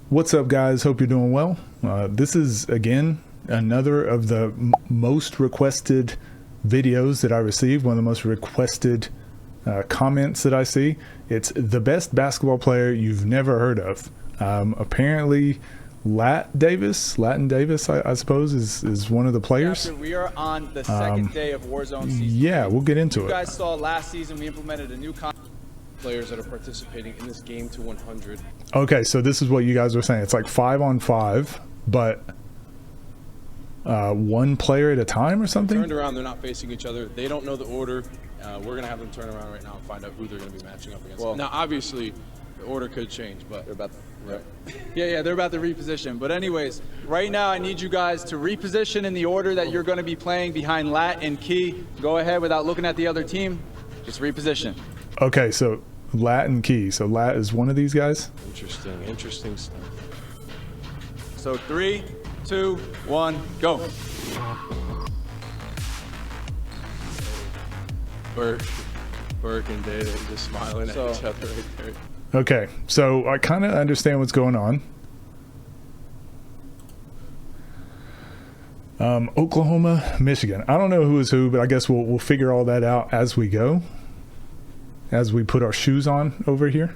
What's up, guys? Hope you're doing well. This is, again, another of the most requested videos that I received, one of the most requested comments that I see. It's the best basketball player you've never heard of. Apparently, Latin Davis, I suppose, is one of the players. We are on the second day of Warzone season. Yeah, we'll get into it. You guys saw last season we implemented a new players that are participating in this game to 100. Okay, so this is what you guys were saying. It's like 5-on-5, but one player at a time or something? Turned around, they're not facing each other. They don't know the order. We're going to have them turn around right now and find out who they're going to be matching up against. Well, now, obviously, the order could change, but they're about to, right. Yeah, they're about to reposition. But anyways, right now I need you guys to reposition in the order that you're going to be playing behind Lat and Key. Go ahead without looking at the other team. Just reposition. Okay, so Lat and Key. So Lat is one of these guys? Interesting stuff. So 3, 2, 1, go. Burke and Data just smiling at each other right there. Okay, so I kind of understand what's going on. Oklahoma, Michigan. I don't know who is who, but I guess we'll figure all that out as we go. As we put our shoes on over here.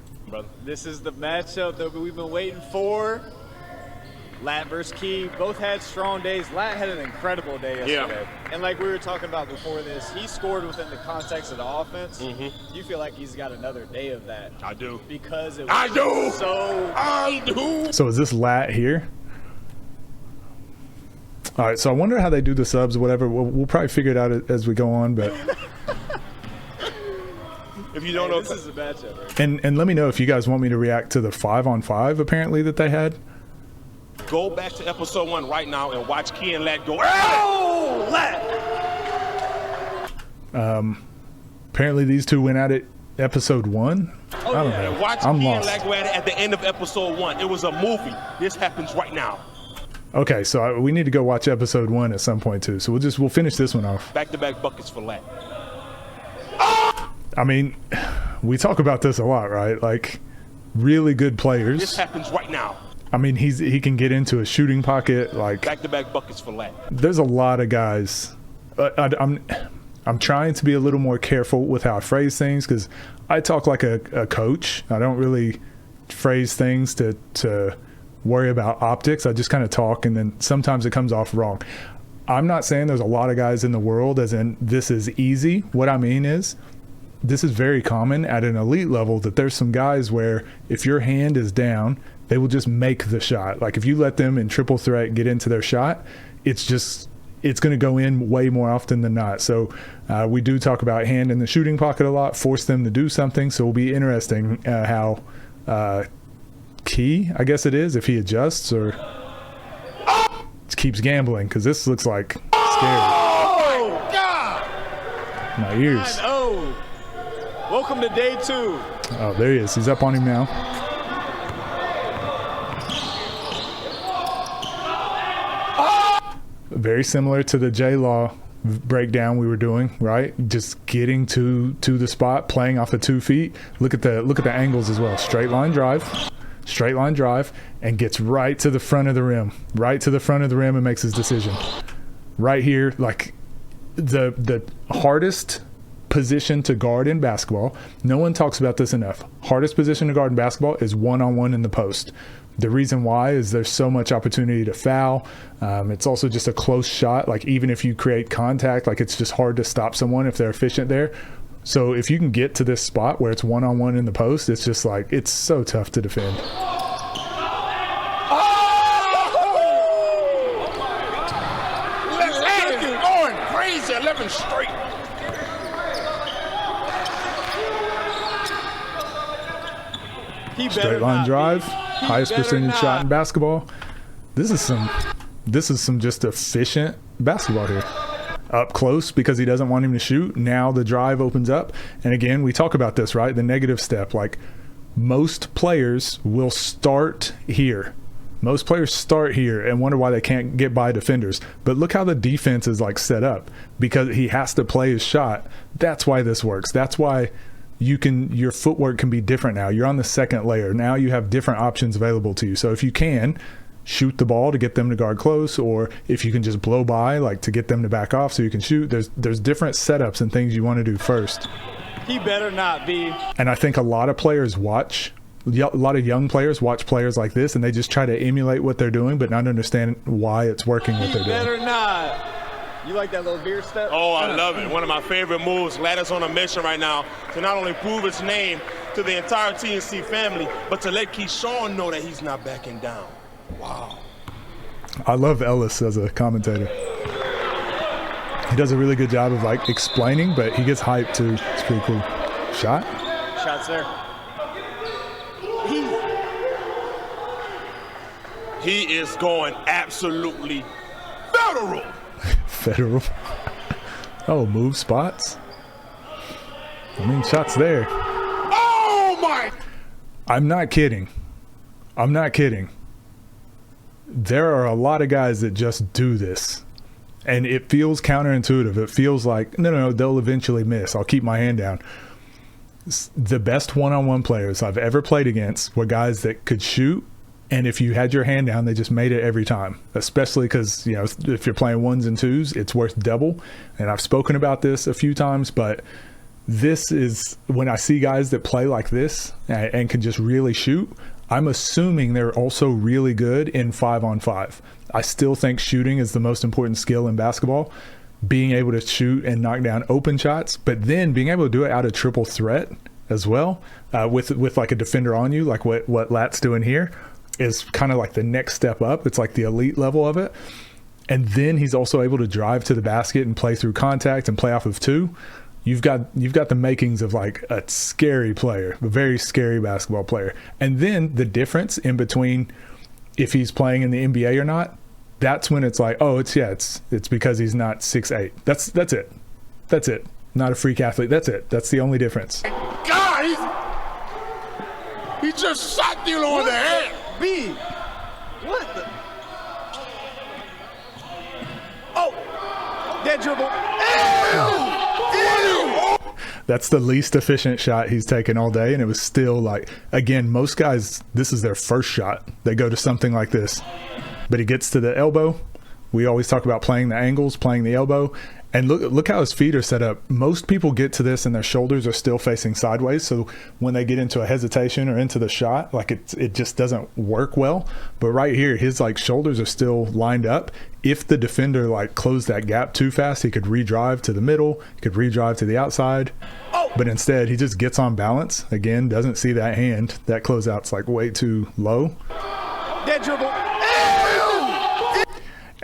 This is the matchup that we've been waiting for. Lat versus Key, both had strong days. Lat had an incredible day yesterday. Yeah. And like we were talking about before this, he scored within the context of the offense. Mm-hmm. You feel like he's got another day of that. I do. Because it was I do. So is this Lat here? All right, so I wonder how they do the subs or whatever. We'll probably figure it out as we go on, but... If you don't know, this is a matchup. Right? And let me know if you guys want me to react to the 5-on-5 apparently that they had. Go back to episode 1 right now and watch Key and Lat go. Oh, Lat! Apparently these two went at it episode 1. I don't know. Watch I'm Key lost. and Lat go at it at the end of episode 1. It was a movie. This happens right now. Okay, so we need to go watch episode 1 at some point too. So we'll finish this one off. Back-to-back buckets for Lat. I mean, we talk about this a lot, right? Like, really good players. This happens right now. I mean, he can get into a shooting pocket. Like, back-to-back buckets for Lat. There's a lot of guys. I'm trying to be a little more careful with how I phrase things because I talk like a coach. I don't really phrase things to worry about optics. I just kind of talk, and then sometimes it comes off wrong. I'm not saying there's a lot of guys in the world as in this is easy. What I mean is, this is very common at an elite level that there's some guys where if your hand is down, they will just make the shot. Like if you let them in triple threat get into their shot, it's going to go in way more often than not. So we do talk about hand in the shooting pocket a lot, force them to do something. So it'll be interesting how Key, I guess it is, if he adjusts or keeps gambling because this looks like scary. Oh, God! My ears. Oh. Welcome to day 2. Oh, there he is. He's up on him now. Very similar to the J-Law breakdown we were doing, right? Just getting to the spot, playing off of 2 feet. Look at the angles as well. Straight line drive, and gets right to the front of the rim. Right to the front of the rim and makes his decision. Right here, like the hardest position to guard in basketball. No one talks about this enough. Hardest position to guard in basketball is one-on-one in the post. The reason why is there's so much opportunity to foul. It's also just a close shot. Like even if you create contact, like it's just hard to stop someone if they're efficient there. So if you can get to this spot where it's one-on-one in the post, it's just like, it's so tough to defend. Going crazy 11 straight. Straight line drive, highest percentage shot in basketball. This is some just efficient basketball here. Up close because he doesn't want him to shoot. Now the drive opens up. And again, we talk about this, right? The negative step. Like most players will start here. Most players start here and wonder why they can't get by defenders. But look how the defense is like set up because he has to play his shot. That's why this works. That's why your footwork can be different now. You're on the second layer. Now you have different options available to you. So if you can shoot the ball to get them to guard close, or if you can just blow by, like to get them to back off so you can shoot, there's different setups and things you want to do first. He better not be. And I think a lot of young players watch players like this, and they just try to emulate what they're doing, but not understand why it's working what they're doing. Better not. You like that little beer step? Oh, I love it. One of my favorite moves. Glad it's on a mission right now to not only prove its name to the entire TNC family, but to let Keyshawn know that he's not backing down. Wow. I love Ellis as a commentator. He does a really good job of like explaining, but he gets hyped too. It's pretty cool. Shot? Shots there. He is going absolutely federal. Federal. Oh, move spots. I mean, shots there. Oh my! I'm not kidding. There are a lot of guys that just do this, and it feels counterintuitive. It feels like, no, they'll eventually miss. I'll keep my hand down. The best one-on-one players I've ever played against were guys that could shoot, and if you had your hand down, they just made it every time, especially because, if you're playing ones and twos, it's worth double. And I've spoken about this a few times, but this is when I see guys that play like this and can just really shoot, I'm assuming they're also really good in 5-on-5. I still think shooting is the most important skill in basketball, being able to shoot and knock down open shots, but then being able to do it out of triple threat as well, with like a defender on you, like what Lat's doing here, is kind of like the next step up. It's like the elite level of it. And then he's also able to drive to the basket and play through contact and play off of two. You've got the makings of like a scary player, a very scary basketball player. And then the difference in between if he's playing in the NBA or not, that's when it's like, oh, it's because he's not 6'8". That's it. Not a freak athlete. That's it. That's the only difference. Guys, he just shot D'Lo over the head. B. What the? Oh, that dribble. That's the least efficient shot he's taken all day, and it was still like, again, most guys, this is their first shot. They go to something like this, but he gets to the elbow. We always talk about playing the angles, playing the elbow, and look how his feet are set up. Most people get to this and their shoulders are still facing sideways, so when they get into a hesitation or into the shot, like it just doesn't work well. But right here, his like shoulders are still lined up. If the defender like closed that gap too fast, he could redrive to the middle, he could redrive to the outside. But instead, he just gets on balance. Again, doesn't see that hand. That closeout's like way too low. That dribble.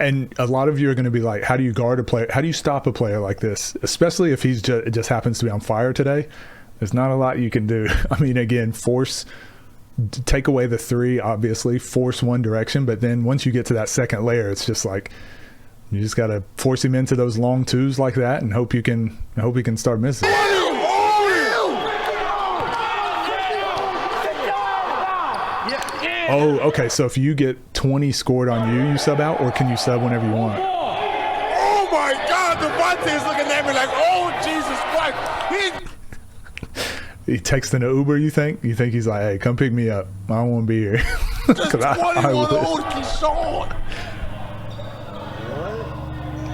And a lot of you are going to be like, how do you guard a player? How do you stop a player like this? Especially if it just happens to be on fire today. There's not a lot you can do. I mean, again, take away the three, obviously, force one direction. But then once you get to that second layer, it's just like, you just got to force him into those long twos like that and hope he can start missing. Oh, okay. So if you get 20 scored on you, you sub out, or can you sub whenever you want? Oh my God, Devontae's looking at me like, oh Jesus Christ. He texting an Uber, you think? You think he's like, hey, come pick me up. I don't want to be here. Just 21-old Keyshawn.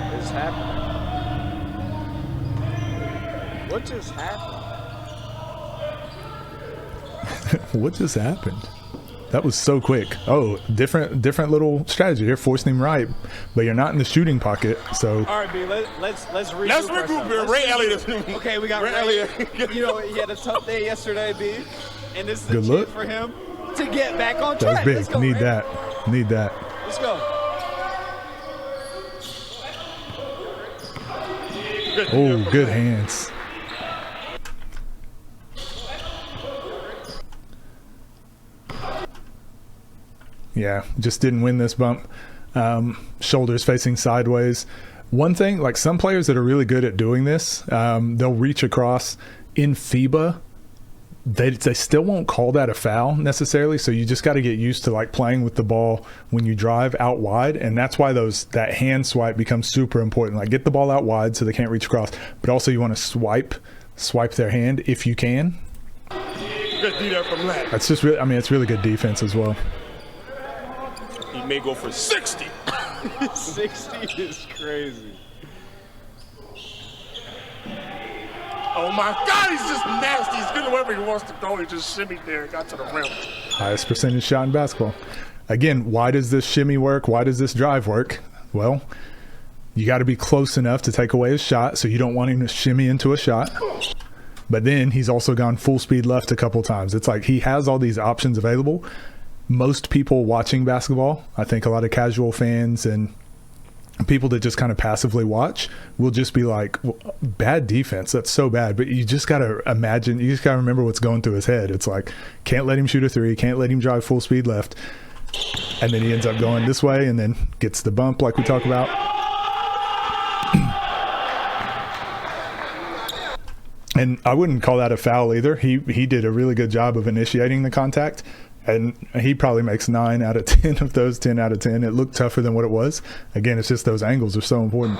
What is happening? What just happened? What just happened? That was so quick. Oh, different little strategy here, forcing him right, but you're not in the shooting pocket. So all right, B, let's regroup. Let's regroup. Ray Elliott. Okay, we got Ray Elliott. He had a tough day yesterday, B, and this is good look for him to get back on That's track. big. Let's go, Need Ray. that. Let's go. Oh, good hands. Yeah, just didn't win this bump. Shoulders facing sideways. One thing, like some players that are really good at doing this, they'll reach across. In FIBA, they still won't call that a foul necessarily, so you just got to get used to like playing with the ball when you drive out wide, and that's why that hand swipe becomes super important. Like get the ball out wide so they can't reach across, but also you want to swipe swipe their hand if you can. Good D there from Lat. That's just really, I mean, it's really good defense as well. He may go for 60. 60 is crazy. Oh my God, he's just nasty. He's getting wherever he wants to go. He just shimmied there, got to the rim. Highest percentage shot in basketball. Again, why does this shimmy work? Why does this drive work? Well, you got to be close enough to take away his shot, so you don't want him to shimmy into a shot. But then he's also gone full speed left a couple times. It's like he has all these options available. Most people watching basketball, I think a lot of casual fans and people that just kind of passively watch will just be like, well, bad defense, that's so bad. But you just got to imagine, you just got to remember what's going through his head. It's like, can't let him shoot a three, can't let him drive full speed left. And then he ends up going this way and then gets the bump like we talked about. And I wouldn't call that a foul either. He did a really good job of initiating the contact. And he probably makes 9 out of 10 of those, 10 out of 10. It looked tougher than what it was. Again, it's just those angles are so important.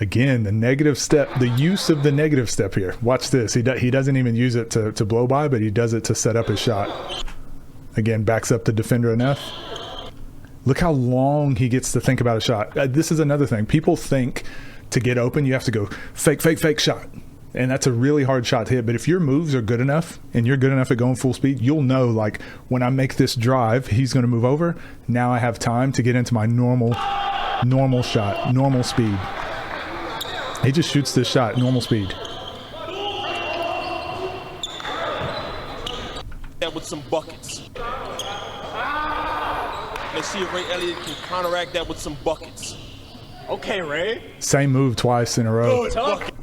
Again, the negative step, the use of the negative step here. Watch this. He doesn't even use it to blow by, but he does it to set up his shot. Again, backs up the defender enough. Look how long he gets to think about a shot. This is another thing. People think to get open, you have to go fake, fake, fake shot. And that's a really hard shot to hit. But if your moves are good enough and you're good enough at going full speed, you'll know, like, when I make this drive, he's going to move over. Now I have time to get into my normal shot, normal speed. He just shoots this shot, normal speed. That with some buckets. Let's see if Ray Elliott can counteract that with some buckets. Okay, Ray. Same move twice in a row. Good bucket.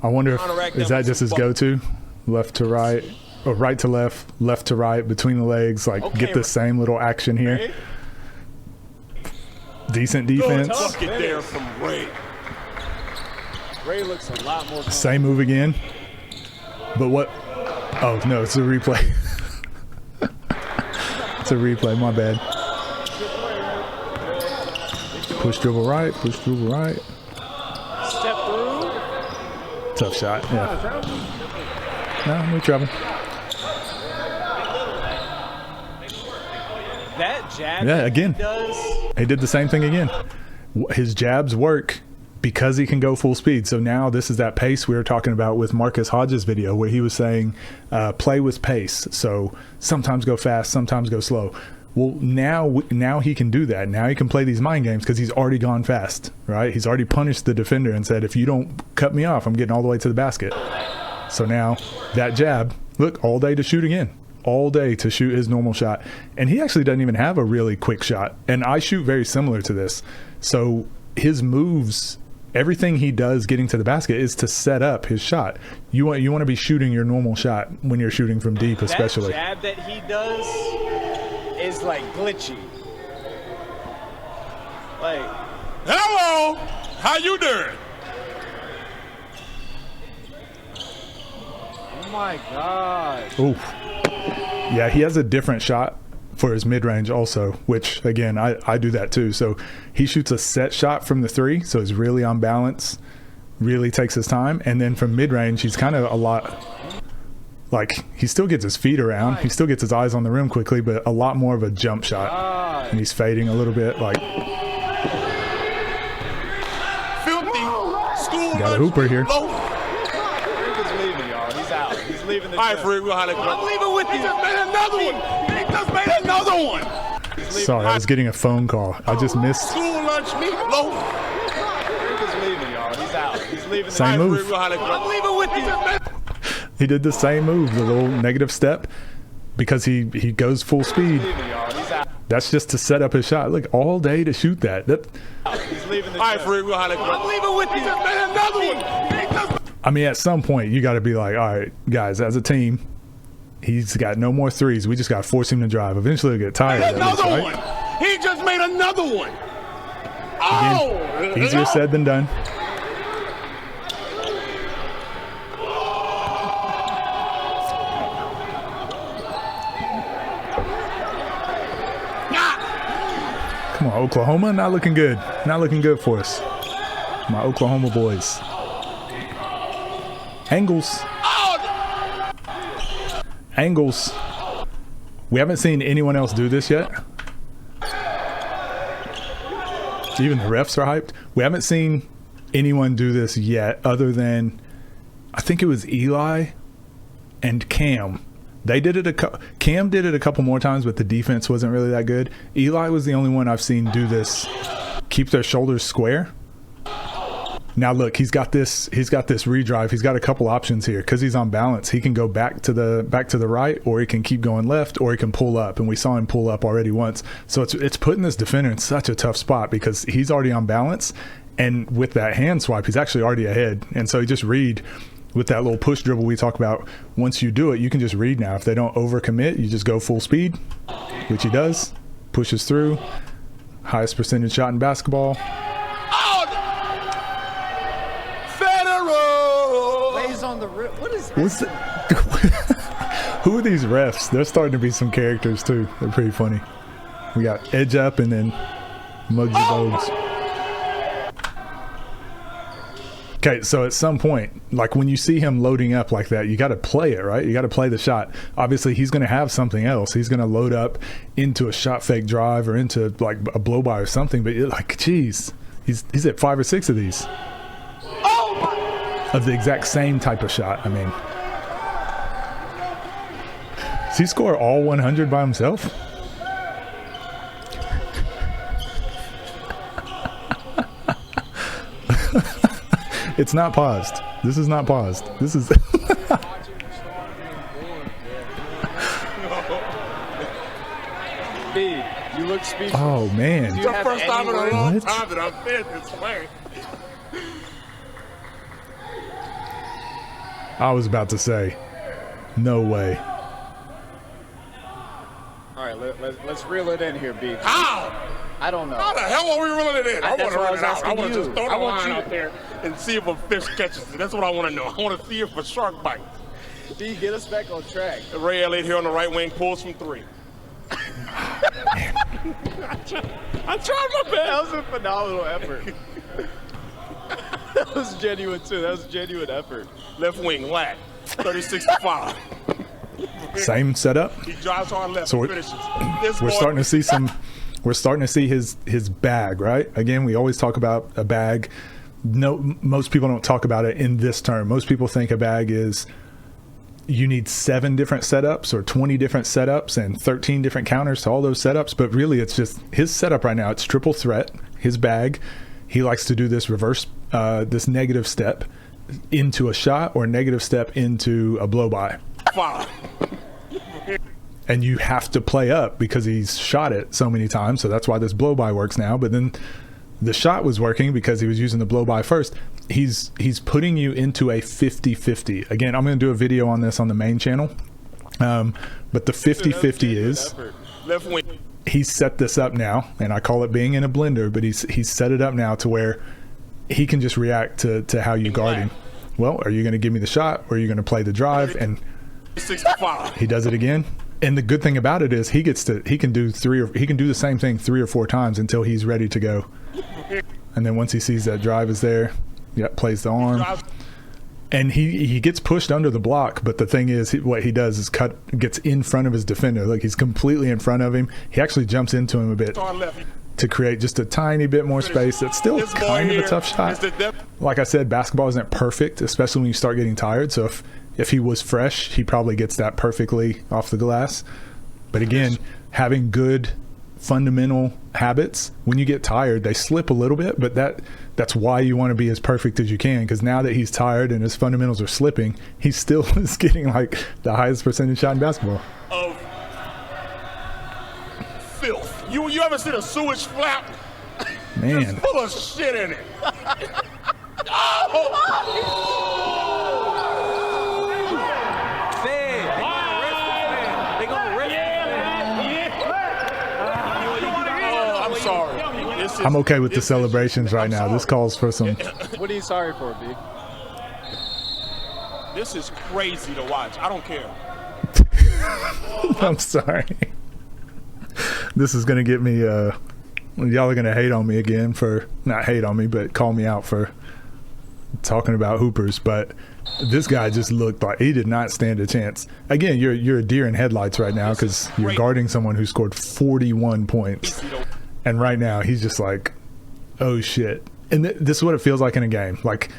I wonder if, is that just his go-to? Left to right, or right to left, left to right, between the legs, like okay, get the same little action here. Ray. Decent defense. Bucket there from Ray. Ray looks a lot more. Same move again. But what? Oh, no, it's a replay. It's a replay, my bad. Push dribble right, push dribble right. Step through. Tough shot, yeah. No trouble. That jab. Yeah, again. He did the same thing again. His jabs work because he can go full speed. So now this is that pace we were talking about with Marcus Hodges' video where he was saying play with pace. So sometimes go fast, sometimes go slow. Well, now he can do that. Now he can play these mind games because he's already gone fast, right? He's already punished the defender and said, if you don't cut me off, I'm getting all the way to the basket. So now that jab, look, all day to shoot again. All day to shoot his normal shot. And he actually doesn't even have a really quick shot. And I shoot very similar to this. So his moves, everything he does getting to the basket is to set up his shot. You want to be shooting your normal shot when you're shooting from deep, especially. That jab that he does is like glitchy. Like, Hello, how you doing? oh my God. Ooh. Yeah, he has a different shot for his mid-range also, which, again, I do that too. So he shoots a set shot from the three, so he's really on balance, really takes his time. And then from mid-range, he's kind of a lot, like, he still gets his feet around. He still gets his eyes on the rim quickly, but a lot more of a jump shot. And he's fading a little bit, like. Filthy. School Got a hooper here. He's leaving, y'all. He's out. He's leaving the All right, gym. Fred, we'll holler. I'm leaving with you. He just made another one. He just made another one. Sorry, I was getting a phone call. I just missed. School lunch meatloaf. He's leaving, y'all. He's out. He's leaving the Same gym. move. I'm leaving with you. He did the same move, the little negative step, because he goes full speed. He's leaving, y'all. He's out. That's just to set up his shot. Look, all day to shoot that. He's leaving the All right, gym. Fred, we'll holler. I'm leaving with you. He just made another one. He just I mean, at some point, you got to be like, all right, guys, as a team, he's got no more threes. We just got to force him to drive. Eventually, he'll get tired of another this, right? one. He just made another one. Again, easier said than done. Come on, Oklahoma, not looking good. Not looking good for us. My Oklahoma boys. Angles. Angles. We haven't seen anyone else do this yet. Even the refs are hyped. We haven't seen anyone do this yet other than, I think it was Eli and Cam. They did it Cam did it a couple more times, but the defense wasn't really that good. Eli was the only one I've seen do this. Keep their shoulders square. Now look, he's got this redrive. He's got a couple options here because he's on balance. He can go back to the right, or he can keep going left, or he can pull up. And we saw him pull up already once. So it's putting this defender in such a tough spot because he's already on balance, and with that hand swipe, he's actually already ahead. And so he just read with that little push dribble we talk about. Once you do it, you can just read now. If they don't overcommit, you just go full speed, which he does. Pushes through. Highest percentage shot in basketball. On the what is Who are these refs? They're starting to be some characters too. They're pretty funny. We got Edge Up and then Muggsy Bogues. Okay, so at some point, like when you see him loading up like that, you got to play it, right? You got to play the shot. Obviously, he's going to have something else. He's going to load up into a shot fake drive or into like a blow by or something. But like, geez, he's at 5 or 6 of these. Of the exact same type of shot. I mean, does he score all 100 by himself? It's not paused. This is not paused. This is. B, you look speechless. Oh man! It's the first time in a long time that I've been this way. I was about to say, no way. All right, let's reel it in here, B. How? I don't know. How the hell are we reeling it in? I want That's to what I reel was it out. I asking want to you. just throw I the want line you- out there and see if a fish catches it. That's what I want to know. I want to see if a shark bites. B, get us back on track. Ray Elliott here on the right wing pulls from 3. I tried my That best. was a phenomenal effort. That was genuine too. That was a genuine effort. Left wing, lat, 36-5. Same setup. He drives on left So and finishes. This We're boy- starting to see some. We're starting to see his bag, right? Again, we always talk about a bag. No, most people don't talk about it in this term. Most people think a bag is you need 7 different setups or 20 different setups and 13 different counters to all those setups. But really, it's just his setup right now. It's triple threat. His bag. He likes to do this reverse, this negative step into a shot or negative step into a blow by. 5. And you have to play up because he's shot it so many times. So that's why this blow by works now. But then the shot was working because he was using the blow by first. He's putting you into a 50-50. Again, I'm going to do a video on this on the main channel. But the 50-50 is Left wing. he's set this up now, and I call it being in a blender, but he's set it up now to where he can just react to how you guard him. Well, are you going to give me the shot or are you going to play the drive? And 65. he does it again. And the good thing about it is he can do the same thing 3 or 4 times until he's ready to go. And then once he sees that drive is there, plays the arm. And he gets pushed under the block, but the thing is, what he does is gets in front of his defender. Like, he's completely in front of him. He actually jumps into him a bit to create just a tiny bit more space. It's still kind of a tough shot. Like I said, basketball isn't perfect, especially when you start getting tired. So if he was fresh, he probably gets that perfectly off the glass. But again, having good fundamental habits, when you get tired, they slip a little bit, but that's why you want to be as perfect as you can, because now that he's tired and his fundamentals are slipping, he still is getting like the highest percentage shot in basketball. Of filth. You ever seen a sewage flap? Man. It's full of shit in it. I'm sorry. I'm okay with the celebrations right now. This calls for some. What are you sorry for, B? This is crazy to watch. I don't care. I'm sorry. This is going to get me y'all are gonna hate on me again for not hate on me, but call me out for talking about hoopers. But this guy just looked like he did not stand a chance. Again, you're a deer in headlights right now because you're guarding someone who scored 41 points, and right now he's just like, oh shit. And this is what it feels like in a game. Like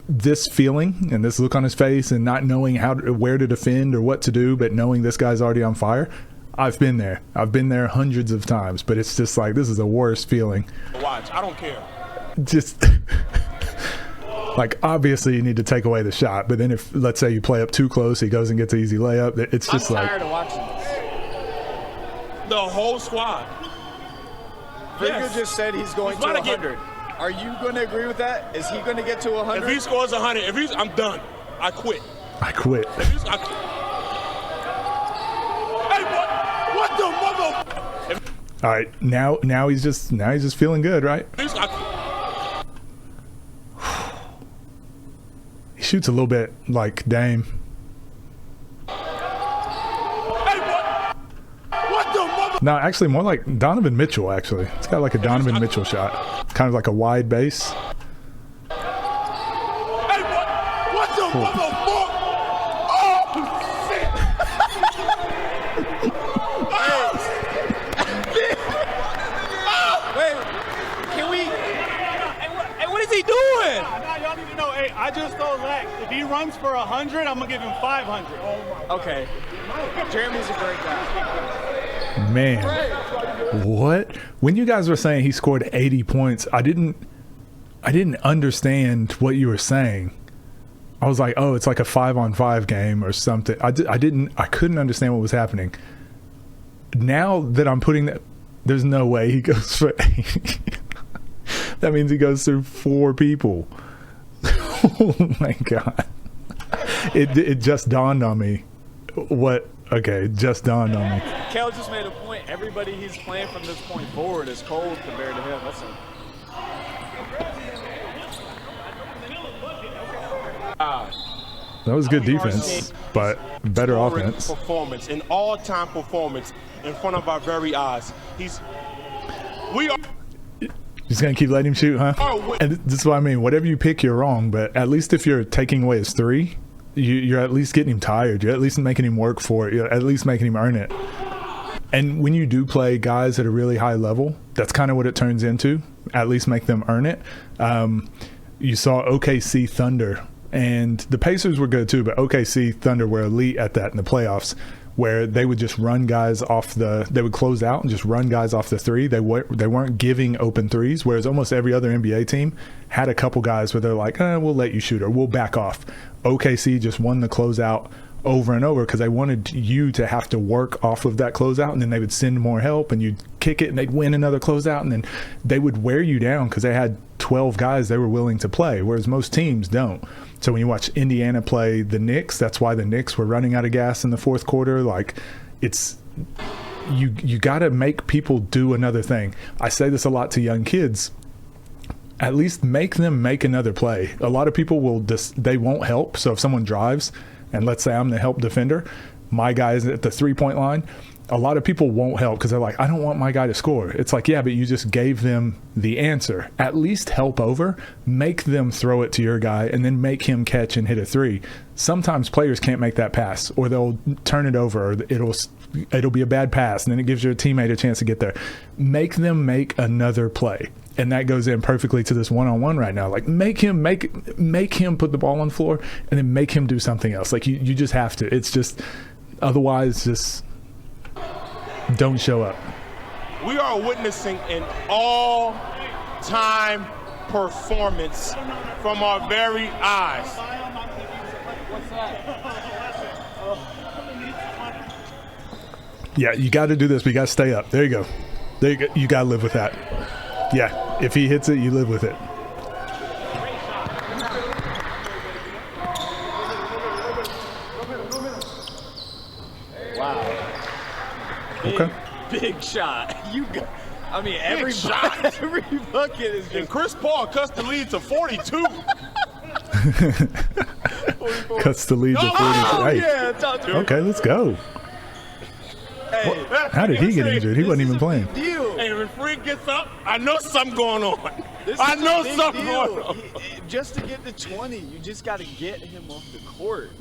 this feeling and this look on his face and not knowing where to defend or what to do, but knowing this guy's already on fire. I've been there. I've been there hundreds of times, but it's just like, this is the worst feeling. Watch, I don't care. Just like, obviously you need to take away the shot, but then if, let's say you play up too close, he goes and gets an easy layup. It's just I'm like, tired of watching this. The whole squad. Krieger just said he's going to 100. Are you going to agree with that? Is he going to get to 100? If he scores 100, I'm done. I quit. I quit. Hey, what the mother? All right, now he's just feeling good, right? He shoots a little bit like Dame. Hey, what the mother? No, actually more like Donovan Mitchell, actually. It's got like a Donovan Mitchell shot. Kind of like a wide base. Hey, what the mother? Oh, shit. Wait, can we? Hey, what is he doing? Y'all need to know. Hey, I just told Lex, if he runs for 100, I'm gonna give him 500. Oh my. Okay. Jeremy's a great guy. Man, what? When you guys were saying he scored 80 points, I didn't understand what you were saying. I was like, oh, it's like a 5-on-5 game or something. I couldn't understand what was happening. Now that I'm putting that, there's no way he goes for 80. That means he goes through 4 people. Oh my God. It just dawned on me. Okay, just dawned on me. Kel just made a point. Everybody he's playing from this point forward is cold compared to him. That was good defense, but better offense. Performance, an all-time performance in front of our very eyes. He's gonna keep letting him shoot, huh? And this is what I mean. Whatever you pick, you're wrong. But at least if you're taking away his 3, you're at least getting him tired. You're at least making him work for it. You're at least making him earn it. And when you do play guys at a really high level, that's kind of what it turns into. At least make them earn it. You saw OKC Thunder, and the Pacers were good too, but OKC Thunder were elite at that in the playoffs, where they would just run guys they would close out and just run guys off the 3. They weren't giving open 3s, whereas almost every other NBA team had a couple guys where they're like, we'll let you shoot or we'll back off. OKC just won the closeout over and over because they wanted you to have to work off of that closeout, and then they would send more help and you'd kick it and they'd win another closeout, and then they would wear you down because they had 12 guys they were willing to play, whereas most teams don't. So when you watch Indiana play the Knicks, that's why the Knicks were running out of gas in the fourth quarter. Like, it's you got to make people do another thing. I say this a lot to young kids. At least make them make another play. A lot of people they won't help. So if someone drives, and let's say I'm the help defender, my guy is at the 3-point line, a lot of people won't help because they're like, I don't want my guy to score. It's like, yeah, but you just gave them the answer. At least help over, make them throw it to your guy, and then make him catch and hit a 3. Sometimes players can't make that pass, or they'll turn it over, or it'll be a bad pass, and then it gives your teammate a chance to get there. Make them make another play. And that goes in perfectly to this one-on-one right now. Like, make him put the ball on the floor, and then make him do something else. Like, you just have to. It's just, otherwise, just don't show up. We are witnessing an all-time performance from our very eyes. Yeah, you got to do this. We got to stay up. There you go. You got to live with that. Yeah, if he hits it, you live with it. Wow. Okay. Big shot. Every bucket is just. And Chris Paul cuts the lead to 42. Cuts the lead to 42. Hey. Yeah, talk to me. Okay, let's go. Hey, How did he get injured? He wasn't even playing. Deal. Hey, the referee ring gets up, I know something going on. This I is know a big something deal. going on. Just to get to 20, you just got to get him off the court.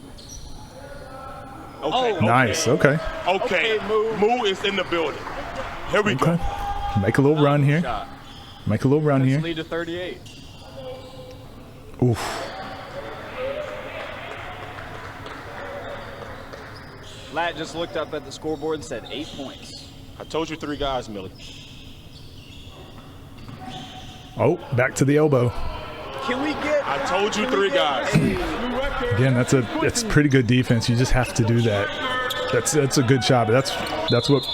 Okay. Nice. Okay. Okay. Moo is in the building. Here we go. Make a little run here. Shot. Make a little run here. Lead to 38. Oof. Lat just looked up at the scoreboard and said 8 points. I told you 3 guys, Millie. Oh, back to the elbow. Can we get? I told you 3 guys. Again, it's pretty good defense. You just have to do that. That's a good shot. But that's what,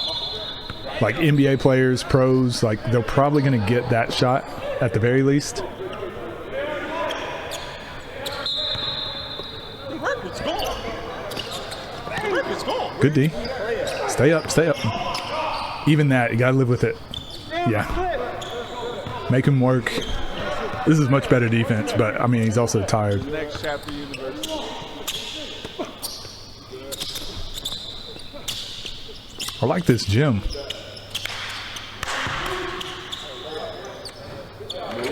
like, NBA players, pros, like, they're probably going to get that shot at the very least. Good D. Stay up. Stay up. Even that, you got to live with it. Yeah. Make him work. This is much better defense, but I mean, he's also tired. Next chapter university. I like this gym. Move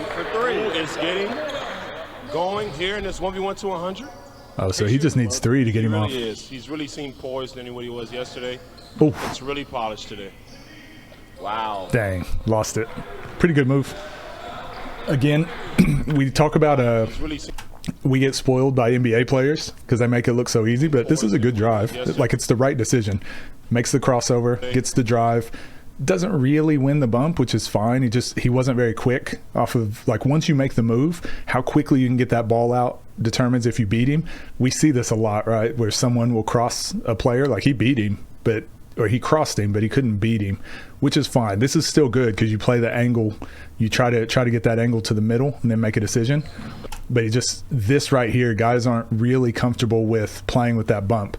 for 3. Is getting going here in this 1v1 to 100. Oh, so he just needs 3 to get him off. He really is. He's really seemed poised than what he was yesterday. Oh, It's really polished today. Wow. dang, lost it. Pretty good move. Again, we talk about He's really seen we get spoiled by NBA players because they make it look so easy, but this is a good drive. Like, it's the right decision. Makes the crossover, gets the drive. Doesn't really win the bump, which is fine. He wasn't very quick off of, like, once you make the move, how quickly you can get that ball out determines if you beat him. We see this a lot, right? Where someone will cross a player, like he beat him, or he crossed him, but he couldn't beat him, which is fine. This is still good because you play the angle. You try to get that angle to the middle and then make a decision. But this right here, guys aren't really comfortable with playing with that bump.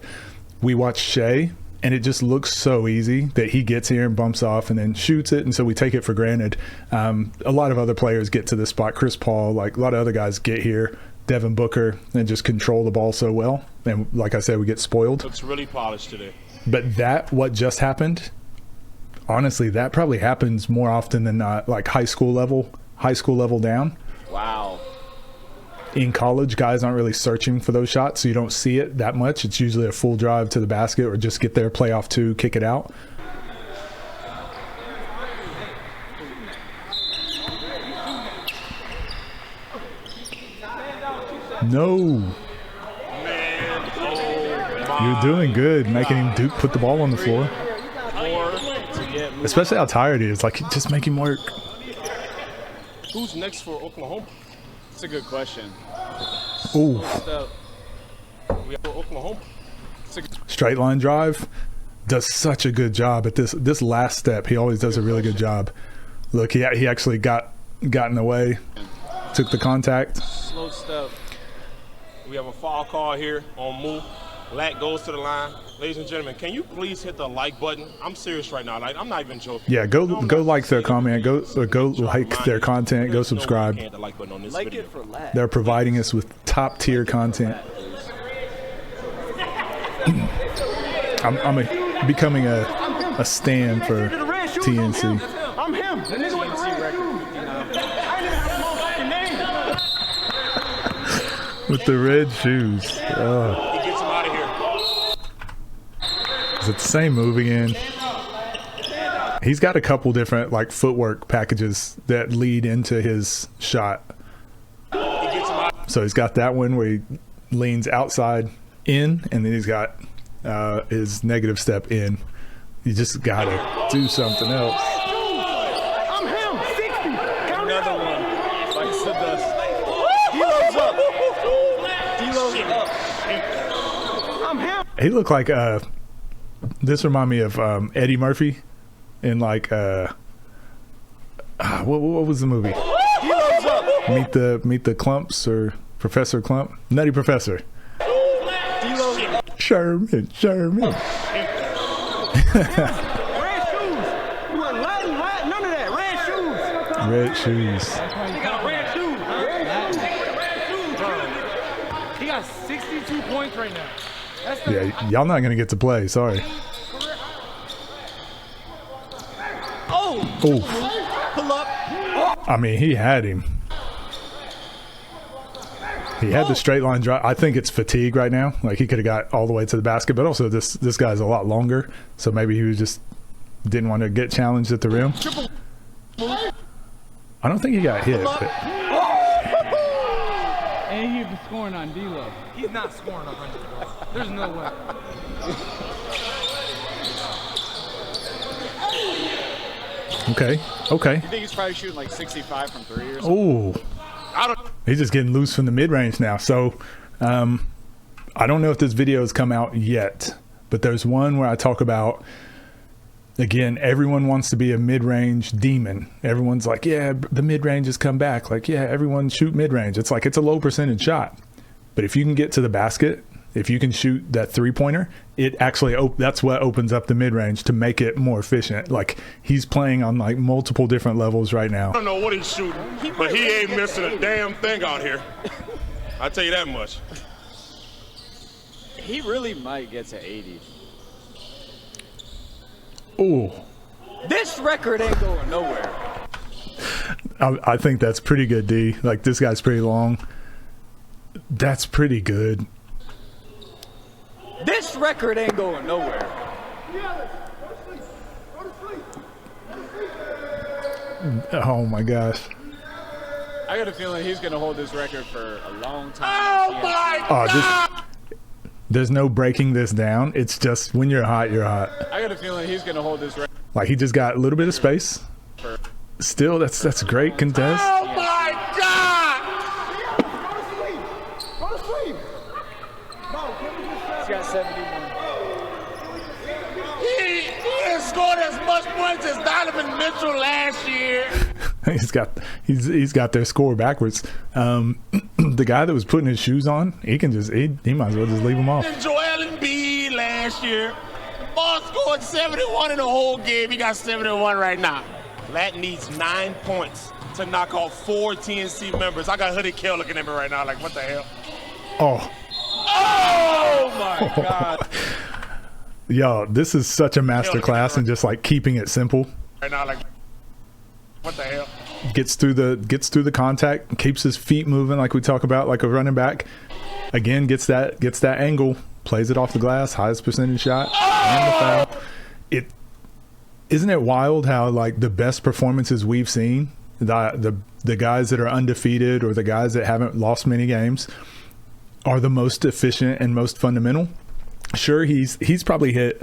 We watch Shea, and it just looks so easy that he gets here and bumps off and then shoots it, and so we take it for granted. A lot of other players get to this spot. Chris Paul, like a lot of other guys get here, Devin Booker, and just control the ball so well. And like I said, we get spoiled. looks really polished today. But what just happened, honestly, that probably happens more often than not, like high school level down. Wow. In college, guys aren't really searching for those shots, so you don't see it that much. It's usually a full drive to the basket or just get there, play off 2, kick it out. No. You're doing good, making him put the ball on the floor. Especially how tired he is. Like, just make him work. Who's next for Oklahoma? That's a good question. Ooh. We have for Oklahoma. Straight line drive. Does such a good job at this last step. He always does a really good job. Look, he actually got in the way. Took the contact. Slow step. We have a foul call here on Moo. Lat goes to the line. Ladies and gentlemen, can you please hit the like button? I'm serious right now. Like, I'm not even joking. Yeah, go like their comment. Go like their content. Go subscribe. Like it for Lat. They're providing us with top tier content. I'm becoming a stand for TNC. I'm him. TNC record 59. With the red shoes. Oh. He gets him out of here. Is it the same move again? He's got a couple different, like, footwork packages that lead into his shot. He gets him out. So he's got that one where he leans outside in, and then he's got his negative step in. You just got to do something else. I'm him. 60. Count it Another out. one. Bites the dust. D-Lo's up. D-Lo's up. I'm him. He looked like this remind me of Eddie Murphy in, like, what was the movie? D-Lo's up. Meet the Clumps, or Professor Clump? Nutty Professor. D-Lo's up. Sherman. Red shoes. You want Latin, none of that. Red shoes. Red shoes. He got red shoes. He got 62 points right now. That's the Yeah, y'all not gonna get to play. Sorry. Oh. Oh, I mean, he had him. He had the straight line drive. I think it's fatigue right now. Like, he could have got all the way to the basket, but also this guy's a lot longer, so maybe he was just didn't want to get challenged at the rim. I don't think he got hit. But. And he's scoring on D-Lo. He's not scoring 100, bro. There's no way. Okay. Okay. You think he's probably shooting like 65 from 3 or something? Oh. He's just getting loose from the mid-range now. So I don't know if this video has come out yet, but there's one where I talk about, again, everyone wants to be a mid-range demon. Everyone's like, yeah, the mid-range has come back. Like, yeah, everyone shoot mid-range. It's like, it's a low percentage shot. But if you can get to the basket, if you can shoot that three-pointer, it actually that's what opens up the mid-range to make it more efficient. Like, he's playing on like multiple different levels right now. I don't know what he's shooting, but he ain't missing a damn thing out here. I'll tell you that much. He really might get to 80. Ooh. This record ain't going nowhere. I think that's pretty good, D. Like, this guy's pretty long. That's pretty good. This record ain't going nowhere. Oh my gosh. I got a feeling he's going to hold this record for a long time. Oh my God! There's no breaking this down. It's just when you're hot, you're hot. I got a feeling he's going to hold this record. Like, he just got a little bit of space. Still, that's great contest. Oh my God! He's got 71. He has scored as much points as Donovan Mitchell last year. he's got their score backwards. The guy that was putting his shoes on, he might as well just leave them off. And Joel Embiid last year, ball scored 71 in the whole game. He got 71 right now. Lat needs 9 points to knock off 4 TNC members. I got Hoodie Kell looking at me right now like, what the hell? Oh my God. Yo, this is such a masterclass in just like keeping it simple. Right now, like, what the hell? Gets through the contact, keeps his feet moving like we talk about, like a running back. Again, gets that angle, plays it off the glass, highest percentage shot, and the foul. Isn't it wild how like the best performances we've seen, the guys that are undefeated or the guys that haven't lost many games are the most efficient and most fundamental. Sure, he's probably hit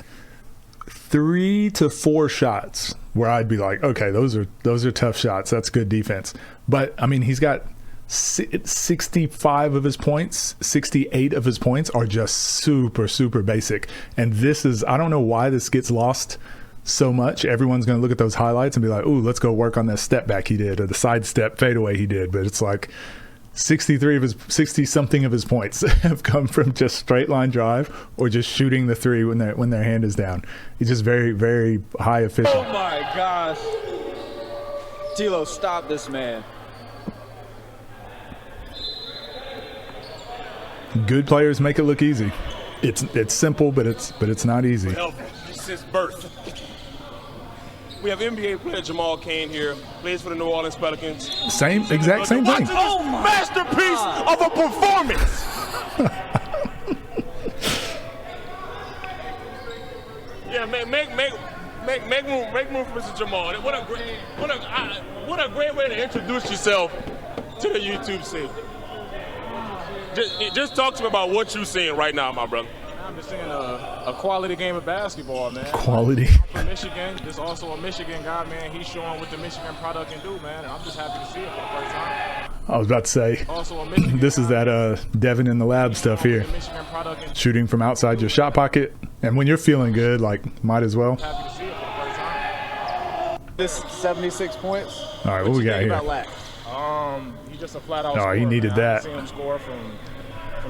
3 to 4 shots where I'd be like, okay, those are tough shots. That's good defense. But I mean, he's got 65 of his points, 68 of his points are just super, super basic. And this is, I don't know why this gets lost so much. Everyone's going to look at those highlights and be like, ooh, let's go work on that step back he did or the side step fadeaway he did. But it's like 60 something of his points have come from just straight line drive or just shooting the three when their hand is down. He's just very, very high efficient. Oh my gosh. Tilo, stop this man. Good players make it look easy. It's simple, but it's not easy. Since birth. We have NBA player Jamal Cain here, plays for the New Orleans Pelicans. Exact same thing. Oh my masterpiece of a performance. Yeah, make room for Mr. Jamal. What a great way to introduce yourself to the YouTube scene. Just talk to me about what you're seeing right now, my brother. I'm just seeing a quality game of basketball, man. Quality. I'm from Michigan, just also a Michigan guy, man. He's showing what the Michigan product can do, man. And I'm just happy to see it for the first time. I was about to say, also a Michigan this is that Devin in the lab stuff here. Shooting from outside your shot pocket. And when you're feeling good, like, might as well. Happy to see it for the first time. This 76 points. All right, what we got here? He's just a flat-out Oh, scorer, he needed man. that. I've seen him score from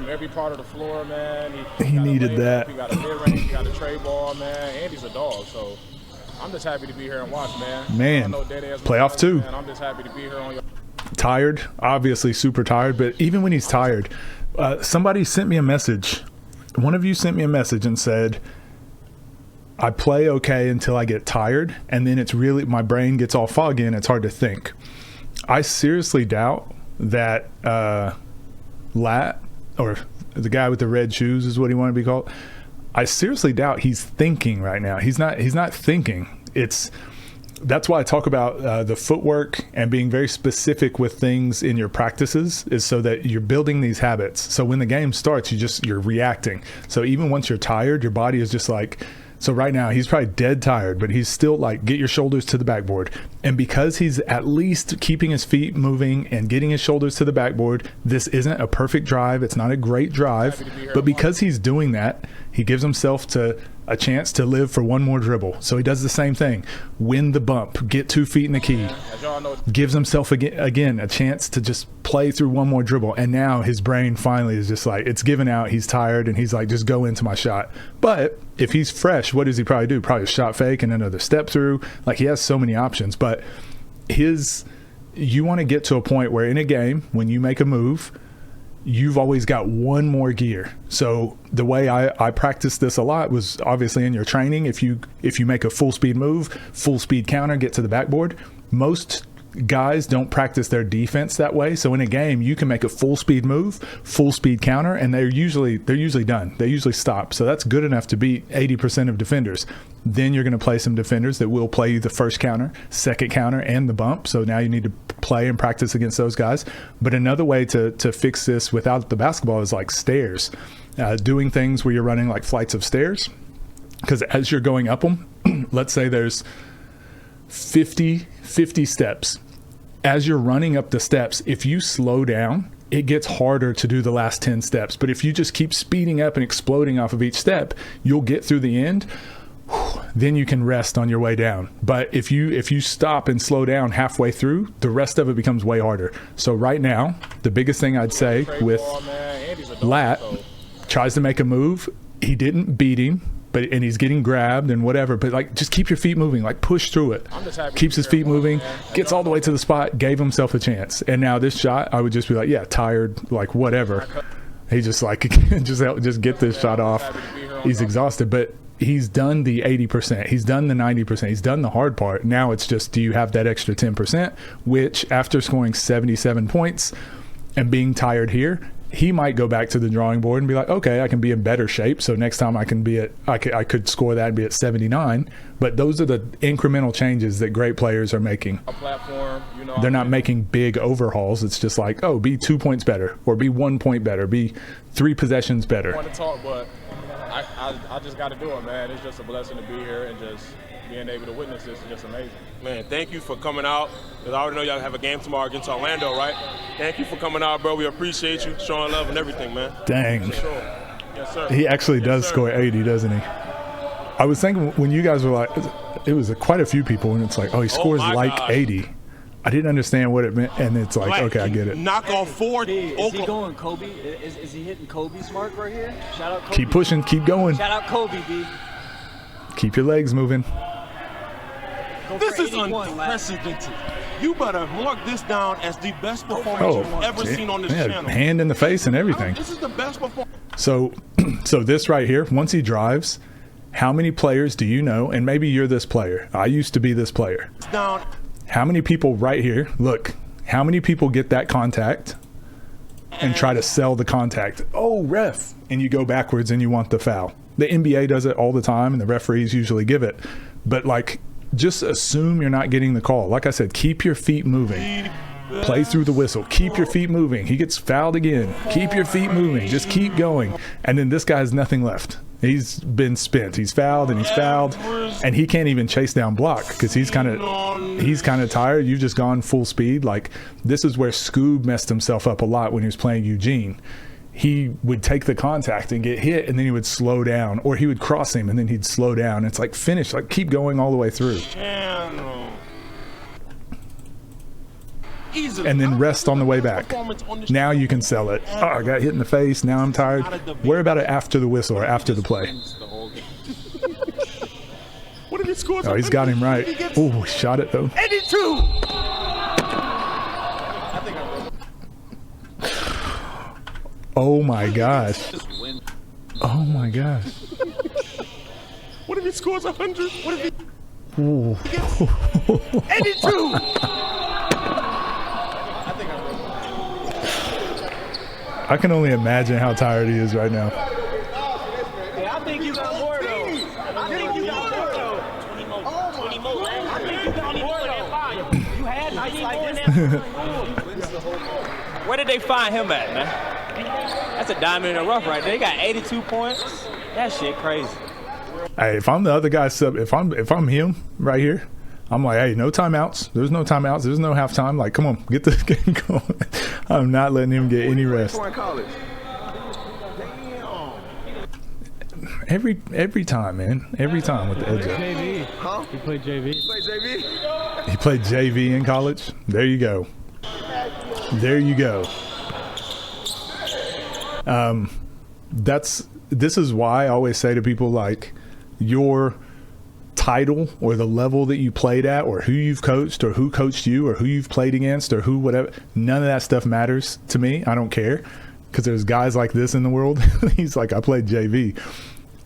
every part of the floor, man. He needed that. He got a mid-range, he got a tray ball, man, and he's a dog. So I'm just happy to be here and watch, man. Man, playoff 2. Man, I'm just happy to be here on your. Tired, obviously super tired, but even when he's tired, somebody sent me a message. One of you sent me a message and said, I play okay until I get tired, and then it's really, my brain gets all foggy and it's hard to think. I seriously doubt that Lat, or the guy with the red shoes is what he wanted to be called. I seriously doubt he's thinking right now. He's not thinking. That's why I talk about the footwork and being very specific with things in your practices, is so that you're building these habits. So when the game starts, you're reacting. So even once you're tired, your body is just like, so right now he's probably dead tired, but he's still like, get your shoulders to the backboard. And because he's at least keeping his feet moving and getting his shoulders to the backboard, this isn't a perfect drive. It's not a great drive, but because he's doing that, he gives himself a chance to live for one more dribble. So he does the same thing. Win the bump, get 2 feet in the key, gives himself again a chance to just play through one more dribble. And now his brain finally is just like, it's given out, he's tired, and he's like, just go into my shot. But if he's fresh, what does he probably do? Probably a shot fake and another step through. Like, he has so many options. But you want to get to a point where in a game, when you make a move, you've always got one more gear. So the way I practiced this a lot was obviously in your training. If you make a full speed move, full speed counter, get to the backboard, most guys don't practice their defense that way. So in a game, you can make a full speed move, full speed counter, and they're usually done. They usually stop. So that's good enough to beat 80% of defenders. Then you're going to play some defenders that will play you the first counter, second counter, and the bump. So now you need to play and practice against those guys. But another way to fix this without the basketball is like stairs, doing things where you're running like flights of stairs. Because as you're going up them, let's say there's 50 steps. As you're running up the steps, if you slow down, it gets harder to do the last 10 steps. But if you just keep speeding up and exploding off of each step, you'll get through the end. Then you can rest on your way down. But if you stop and slow down halfway through, the rest of it becomes way harder. So right now, the biggest thing I'd say with Lat, tries to make a move. He didn't beat him, and he's getting grabbed and whatever, but like, just keep your feet moving, like push through it. Keeps his feet moving, gets all the way to the spot, gave himself a chance. And now this shot, I would just be like, yeah, tired, like whatever. He just like, just get this shot off. He's exhausted, but he's done the 80%. He's done the 90%. He's done the hard part. Now it's just, do you have that extra 10%, which after scoring 77 points and being tired here, he might go back to the drawing board and be like, okay, I can be in better shape. So next time I could score that and be at 79. But those are the incremental changes that great players are making. A platform, they're not making big overhauls. It's just like, oh, be 2 points better, or be 1 point better, be 3 possessions better. I want to talk, but I just got to do it, man. It's just a blessing to be here, and just being able to witness this is just amazing. Man, thank you for coming out, because I already know y'all have a game tomorrow against Orlando, right? Thank you for coming out, bro. We appreciate you, showing love and everything, man. Dang. For sure. Yes, sir. He actually does score 80, doesn't he? I was thinking when you guys were like, it was quite a few people, and it's like, oh, he scores like 80. I didn't understand what it meant, and it's like, okay, I get it. Knock off 40. Is he going Kobe? Is he hitting Kobe's mark right here? Shout out Kobe. Keep pushing, keep going. Shout out Kobe, B. Keep your legs moving. This is unprecedented. You better mark this down as the best performance you've ever seen on this channel. Hand in the face and everything. This is the best performance. So this right here, once he drives, how many players do you know? And maybe you're this player. I used to be this player. Down. How many people right here, look, how many people get that contact and try to sell the contact? Oh, ref. And you go backwards and you want the foul. The NBA does it all the time, and the referees usually give it. But like, just assume you're not getting the call. Like I said, keep your feet moving. Play through the whistle. Keep your feet moving. He gets fouled again. Keep your feet moving. Just keep going. And then this guy has nothing left. He's been spent. He's fouled and he's fouled, and he can't even chase down block because he's kind of tired. You've just gone full speed. Like, this is where Scoob messed himself up a lot when he was playing Eugene. He would take the contact and get hit, and then he would slow down, or he would cross him and then he'd slow down. It's like, finish, like, keep going all the way through. And then rest on the way back. Now you can sell it. Oh, I got hit in the face. Now I'm tired. Worry about it after the whistle or after the play. Oh, he's got him right. Oh, shot it though. 82. Oh my gosh. Oh my gosh. What if he scores 100? What if he? Ooh. 82. I can only imagine how tired he is right now. Yeah, I think you got more though. I think you got more though. 20 more. I think you got more though. You had nights like this. Where did they find him at, man? That's a diamond in the rough right there. They got 82 points. That shit crazy. Hey, if I'm the other guy sub, if I'm him right here, I'm like, hey, no timeouts. There's no timeouts. There's no halftime. Like, come on, get this game going. I'm not letting him get any rest. Every time, man. Every time with the edge up. JV. Huh? He played JV. He played JV in college. There you go. There you go. This is why I always say to people, like, your title or the level that you played at or who you've coached or who coached you or who you've played against or who whatever, none of that stuff matters to me. I don't care, because there's guys like this in the world. He's like, I played JV.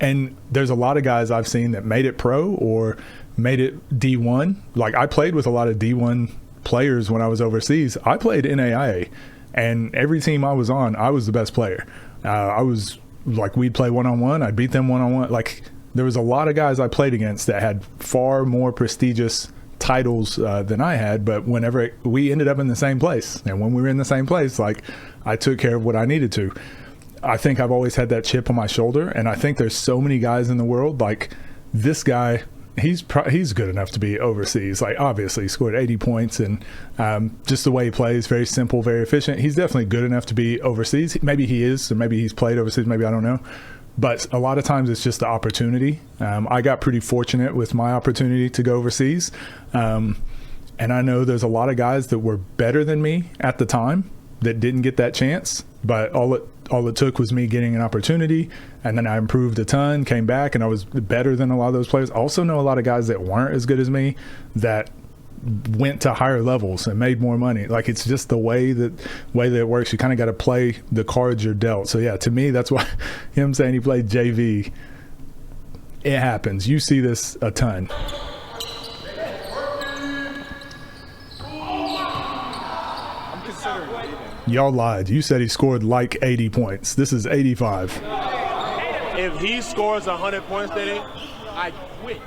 And there's a lot of guys I've seen that made it pro or made it D1. Like, I played with a lot of D1 players when I was overseas. I played NAIA, and every team I was on, I was the best player. I was like, we'd play one-on-one. I'd beat them one-on-one. Like, there was a lot of guys I played against that had far more prestigious titles than I had, but whenever we ended up in the same place, and when we were in the same place, like, I took care of what I needed to. I think I've always had that chip on my shoulder, and I think there's so many guys in the world, like this guy, he's good enough to be overseas. Like, obviously he scored 80 points, and just the way he plays, very simple, very efficient. He's definitely good enough to be overseas. Maybe he is, or maybe he's played overseas, maybe, I don't know. But a lot of times it's just the opportunity. I got pretty fortunate with my opportunity to go overseas. And I know there's a lot of guys that were better than me at the time that didn't get that chance. But all it took was me getting an opportunity, and then I improved a ton, came back, and I was better than a lot of those players. I also know a lot of guys that weren't as good as me that went to higher levels and made more money. Like, it's just the way that it works. You kind of got to play the cards you're dealt. So yeah, to me, that's why him saying he played JV, it happens. You see this a ton. Y'all lied. You said he scored like 80 points. This is 85. If he scores 100 points today, I quit.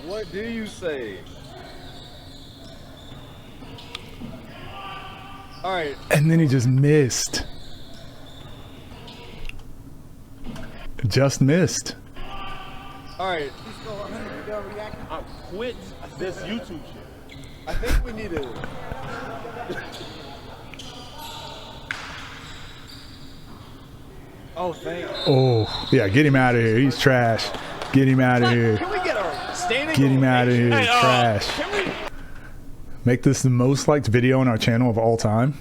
What do you say? All right. And then he just missed. Just missed. All right. I quit this YouTube shit. I think we need to. Oh, thank you. Oh, yeah, get him out of here. He's trash. Get him out of here. Can we get a standing Get him out of here. Hey, Trash. Make this the most liked video on our channel of all time.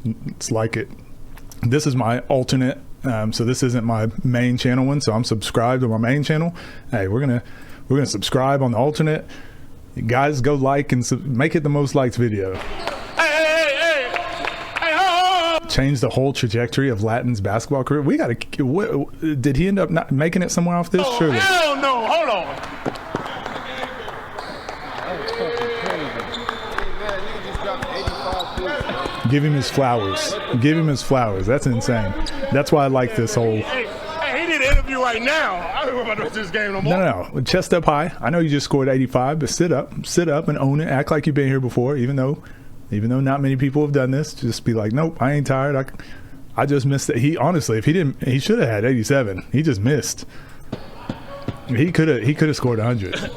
It's like it. This is my alternate. So this isn't my main channel one. So I'm subscribed to my main channel. Hey, we're gonna subscribe on the alternate. You guys, go like and make it the most liked video. Change the whole trajectory of Latin's basketball career. We gotta. Did he end up not making it somewhere off this? Oh, Surely. hell no! Hold on. Give him his flowers. Give him his flowers. That's insane. That's why I like this whole. Hey, he did an interview right now. I don't know about the rest of this game no more. No. Chest up high. I know you just scored 85, but sit up and own it. Act like you've been here before, even though not many people have done this. Just be like, nope, I ain't tired. I just missed it. He honestly, if he didn't, he should have had 87. He just missed. He could have scored 100.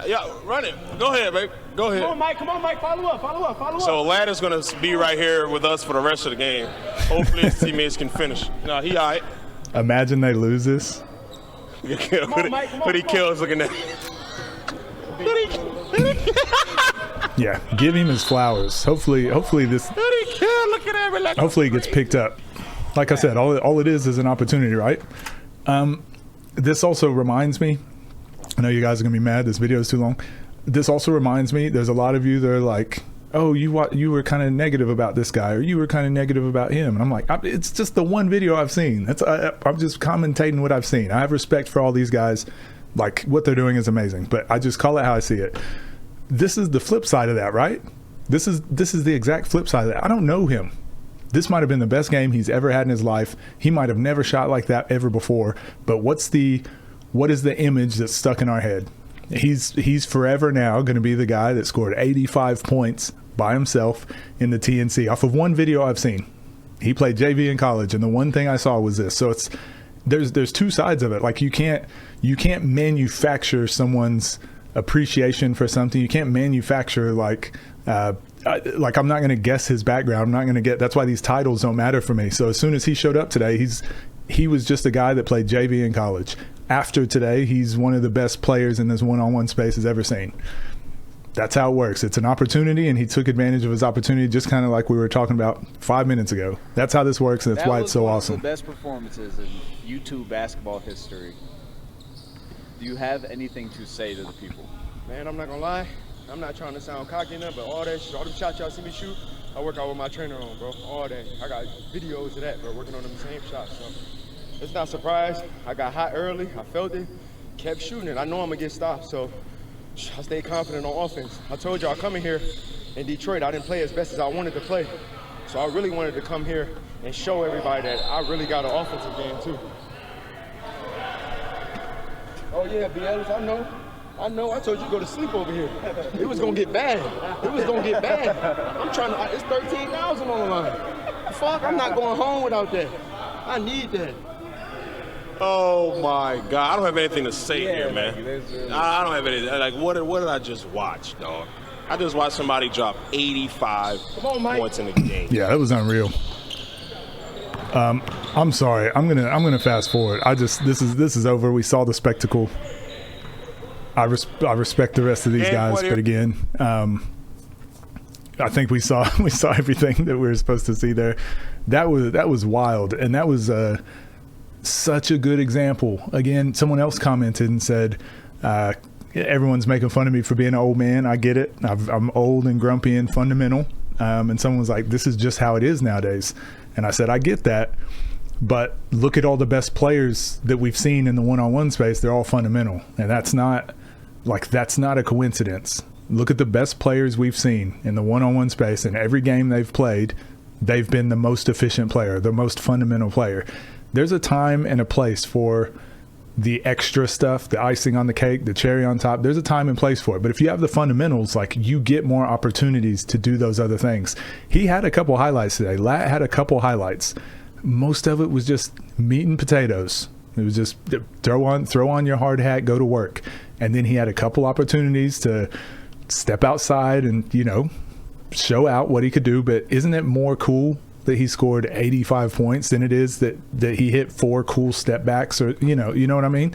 Yeah, run it. Go ahead, babe. Go ahead. Come on, Mike. Follow up. So Lad is going to be right here with us for the rest of the game. Hopefully his teammates can finish. No, he all right. Imagine they lose this. Hoodie Kills looking at. Yeah, give him his flowers. Hopefully this. Hopefully it gets picked up. Like I said, all it is an opportunity, right? This also reminds me. I know you guys are gonna be mad. This video is too long. This also reminds me. There's a lot of you that are like, "Oh, you were kind of negative about this guy, or you were kind of negative about him." And I'm like, it's just the one video I've seen. I'm just commentating what I've seen. I have respect for all these guys Like, what they're doing is amazing, but I just call it how I see it. This is the flip side of that, right? This is the exact flip side of that. I don't know him. This might have been the best game he's ever had in his life. He might have never shot like that ever before. But what is the image that's stuck in our head? He's forever now going to be the guy that scored 85 points by himself in the TNC off of one video I've seen. He played JV in college, and the one thing I saw was this. So there's two sides of it. Like, you can't manufacture someone's appreciation for something. You can't manufacture like I'm not going to guess his background. I'm not going to get. That's why these titles don't matter for me. So as soon as he showed up today, he was just a guy that played JV in college. After today, he's one of the best players in this one-on-one space has ever seen. That's how it works. It's an opportunity, and he took advantage of his opportunity, just kind of like we were talking about 5 minutes ago. That's how this works, and that's why it's so awesome. That was one of the best performances in YouTube basketball history. Do you have anything to say to the people? Man, I'm not gonna lie. I'm not trying to sound cocky enough, but all them shots y'all see me shoot, I work out with my trainer on, bro. All day. I got videos of that, bro, working on them same shots. So it's not a surprise. I got hot early. I felt it. Kept shooting it. I know I'm gonna get stopped, so I stayed confident on offense. I told y'all coming here in Detroit, I didn't play as best as I wanted to play. So I really wanted to come here and show everybody that I really got an offensive game too. Oh yeah, BLs, I know. I told you to go to sleep over here. It was gonna get bad. I'm trying to, it's 13,000 on the line. Fuck, I'm not going home without that. I need that. Oh my God, I don't have anything to say here, man. I don't have anything. Like, what did I just watch, dog? I just watched somebody drop 85 points in the game. Yeah, that was unreal. I'm sorry. I'm gonna fast forward. This is over. We saw the spectacle. I respect the rest of these guys, but again, I think we saw everything that we were supposed to see there. That was wild, and that was such a good example. Again, someone else commented and said, everyone's making fun of me for being an old man. I get it. I'm old and grumpy and fundamental. And someone was like, this is just how it is nowadays. And I said, I get that. But look at all the best players that we've seen in the one-on-one space. They're all fundamental. And that's not a coincidence. Look at the best players we've seen in the one-on-one space. In every game they've played, they've been the most efficient player, the most fundamental player. There's a time and a place for the extra stuff, the icing on the cake, the cherry on top. There's a time and place for it. But if you have the fundamentals, like, you get more opportunities to do those other things. He had a couple highlights today. Lat had a couple highlights. Most of it was just meat and potatoes. It was just throw on your hard hat, go to work. And then he had a couple opportunities to step outside and, show out what he could do. But isn't it more cool that he scored 85 points than it is that he hit 4 cool step backs, or you know what I mean?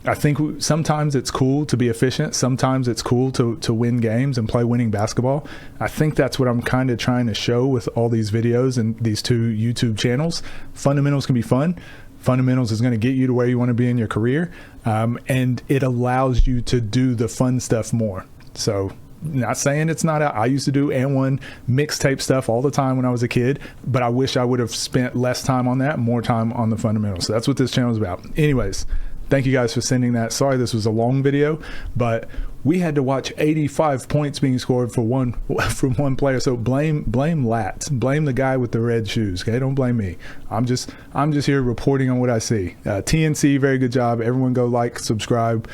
I think sometimes it's cool to be efficient. Sometimes it's cool to win games and play winning basketball. I think that's what I'm kind of trying to show with all these videos and these 2 YouTube channels. Fundamentals can be fun. Fundamentals is going to get you to where you want to be in your career. And it allows you to do the fun stuff more. So, not saying it's not out. I used to do and1 mixtape stuff all the time when I was a kid, but I wish I would have spent less time on that, more time on the fundamentals. So that's what this channel is about. Anyways, thank you guys for sending that. Sorry this was a long video, but we had to watch 85 points being scored from one player. So blame Lat. Blame the guy with the red shoes. Okay, don't blame me. I'm just here reporting on what I see. TNC, very good job. Everyone go like, subscribe.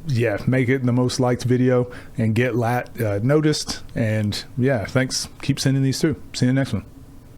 Yeah, make it the most liked video and get Lat noticed. And yeah, thanks. Keep sending these through. See you in the next one.